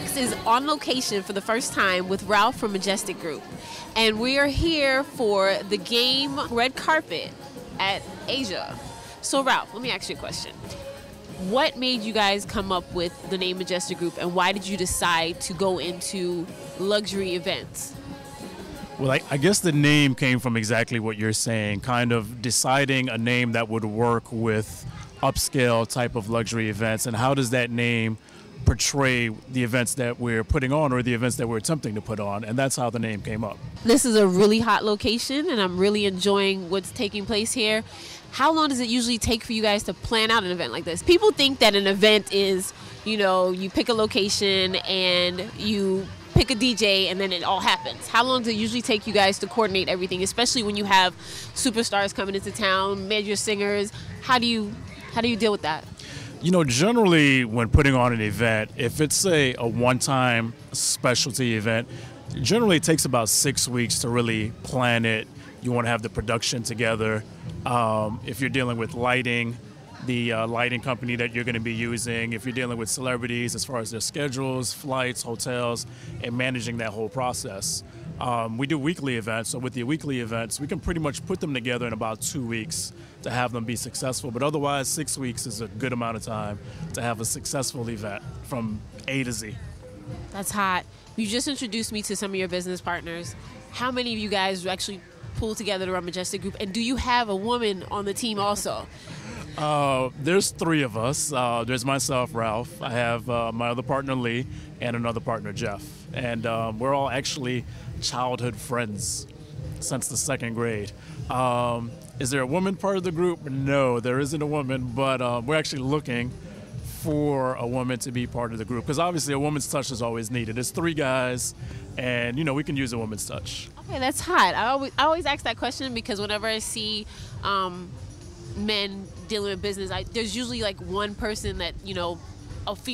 Mix is on location for the first time with Ralph from Majestic Group. And we are here for the game red carpet at Aizia. So Ralph, let me ask you a question. What made you guys come up with the name Majestic Group, and why did you decide to go into luxury events? Well, I guess the name came from exactly what you're saying, kind of deciding a name that would work with upscale type of luxury events, and how does that name portray the events that we're putting on or the events that we're attempting to put on, and that's how the name came up. This is a really hot location, and I'm really enjoying what's taking place here. How long does it usually take for you guys to plan out an event like this? People think that an event is, you know, you pick a location and you pick a DJ and then it all happens. How long does it usually take you guys to coordinate everything, especially when you have superstars coming into town, major singers? How do you deal with that? You know, generally when putting on an event, if it's a one-time specialty event, generally it takes about 6 weeks to really plan it. You want to have the production together. If you're dealing with lighting, the lighting company that you're going to be using, if you're dealing with celebrities as far as their schedules, flights, hotels, and managing that whole process. We do weekly events, so with the weekly events, we can pretty much put them together in about 2 weeks to have them be successful. But otherwise, 6 weeks is a good amount of time to have a successful event from A to Z. That's hot. You just introduced me to some of your business partners. How many of you guys actually pull together to run Majestic Group? And do you have a woman on the team also? There's 3 of us. There's myself, Ralph. I have my other partner, Lee, and another partner, Jeff. And we're all actually childhood friends since the 2nd grade. Is there a woman part of the group? No, there isn't a woman, but we're actually looking for a woman to be part of the group, because obviously a woman's touch is always needed. It's 3 guys, and you know, we can use a woman's touch. Okay, that's hot. I always ask that question because whenever I see men dealing with business, there's usually like one person that, you know,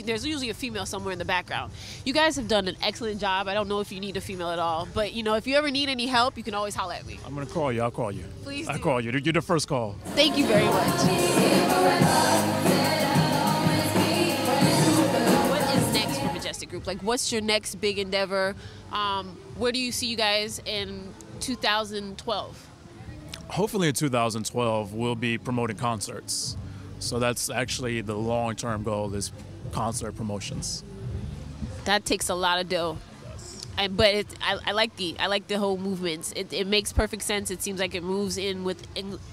there's usually a female somewhere in the background. You guys have done an excellent job. I don't know if you need a female at all, but you know, if you ever need any help, you can always holler at me. I'm gonna call you. I'll call you. Please do. I'll call you. You're the first call. Thank you very much. What is next for Majestic Group? Like, what's your next big endeavor? Where do you see you guys in 2012? Hopefully in 2012, we'll be promoting concerts. So that's actually the long-term goal, is concert promotions. That takes a lot of dough. But I like the whole movement. It makes perfect sense. It seems like it moves in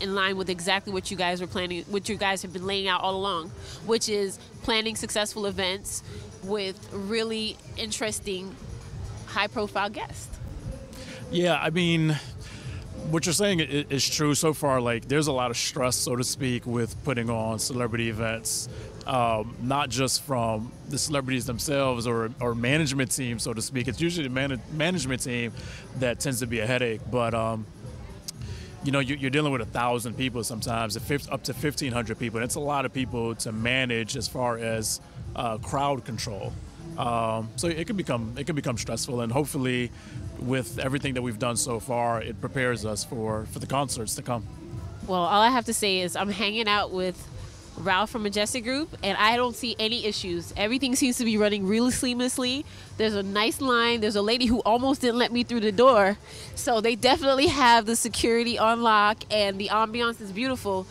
line with exactly what you guys were planning, what you guys have been laying out all along, which is planning successful events with really interesting, high-profile guests. Yeah, I mean, what you're saying is true so far. Like, there's a lot of stress, so to speak, with putting on celebrity events, not just from the celebrities themselves or management team, so to speak. It's usually the management team that tends to be a headache. But you know, you're dealing with 1,000 people sometimes, up to 1,500 people. And it's a lot of people to manage as far as crowd control. So it can become stressful, and hopefully, with everything that we've done so far, it prepares us for the concerts to come. Well, all I have to say is I'm hanging out with Ralph from Majestic Group, and I don't see any issues. Everything seems to be running really seamlessly. There's a nice line. There's a lady who almost didn't let me through the door. So they definitely have the security on lock, and the ambiance is beautiful.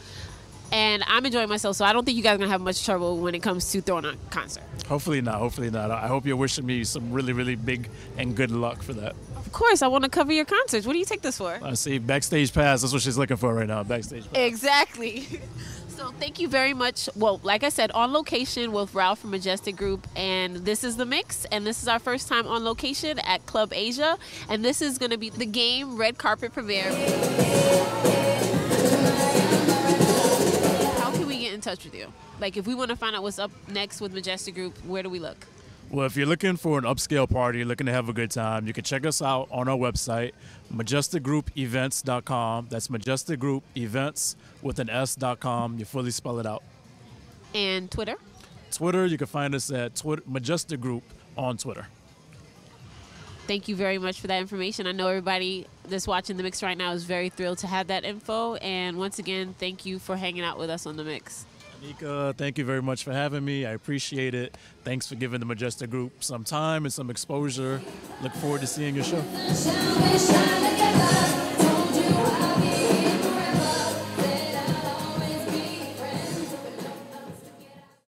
And I'm enjoying myself, so I don't think you guys are going to have much trouble when it comes to throwing a concert. Hopefully not. Hopefully not. I hope you're wishing me some really, really big and good luck for that. Of course. I want to cover your concerts. What do you take this for? I see. Backstage pass. That's what she's looking for right now. Backstage pass. Exactly. So thank you very much. Well, like I said, on location with Ralph from Majestic Group, and this is The Mix, and this is our first time on location at Club Aizia, and this is going to be the game red carpet premiere. In touch with you, like if we want to find out what's up next with Majestic Group, where do we look? Well, if you're looking for an upscale party, looking to have a good time, you can check us out on our website, majesticgroupevents.com. That's Majestic Group Events with an S.com. You fully spell it out. And Twitter? Twitter, you can find us at Majestic Group on Twitter. Thank you very much for that information. I know everybody that's watching The Mix right now is very thrilled to have that info. And once again, thank you for hanging out with us on The Mix. Anika, thank you very much for having me. I appreciate it. Thanks for giving the Majestic Group some time and some exposure. Look forward to seeing your show.